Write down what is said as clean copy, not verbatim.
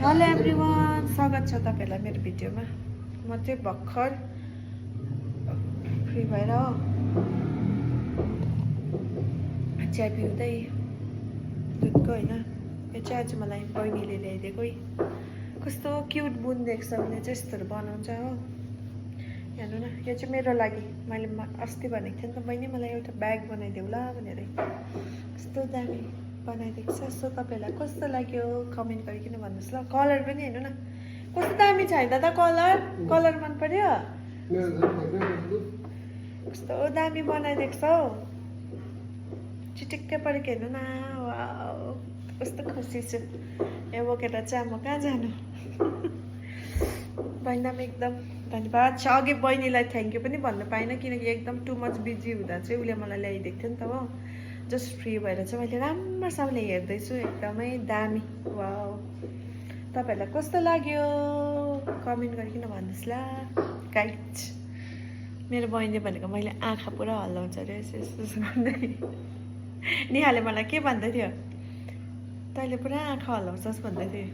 Hello everyone, स्वागत छ तपाईँहरूलाई मेरो भिडियोमा। म चाहिँ भर्खर फ्री भएर चिया पिउँदै दुधको होइन, यो चाहिँ आज मलाई बहिनीले ल्याइदिएको है। कस्तो क्युट बुन देख्छ उसले चाहिँ, यस्तोहरू बनाउँछ हो। हेर्नु न, यो चाहिँ मेरो लागि मैले अस्ति भनेको थिएँ नि त बहिनी, मलाई एउटा ब्याग बनाइदेऊ ल भनेर। कस्तो दामी बनाइदिएको छ। सो तपाईँहरूलाई कस्तो लाग्यो कमेन्ट गरिकन भन्नुहोस् ल। कलर पनि हेर्नु न कस्तो दामी छ है दादा, कलर मन पर्यो। कस्तो दामी बनाइदिएको छ हौ, चिटिक्कै परेको हेर्नु न। वाउ, कस्तो खुसी छु। यो बोकेर चाहिँ म कहाँ जानु। बहिनीलाई पनि एकदम धन्यवाद छ। अघि बहिनीलाई थ्याङ्क यू पनि भन्नु पाइनँ, किनकि एकदम टु मच बिजी हुँदा चाहिँ उसले मलाई ल्याइदिएको थियो नि त हो। जस्ट फ्री भएर चाहिँ मैले राम्रोसँगले हेर्दैछु, एकदमै दामी। वाउ, तपाईँहरूलाई कस्तो लाग्यो कमेन्ट गरिकन भन्नुहोस् ल गाइज। मेरो बहिनीले भनेको मैले आँखा पुरा हल्लाउँछ अरे यस्तो भन्दै। निहाले मलाई के भन्दै थियो, तैँले पुरा आँखा हल्लाउँछस् भन्दै थियो।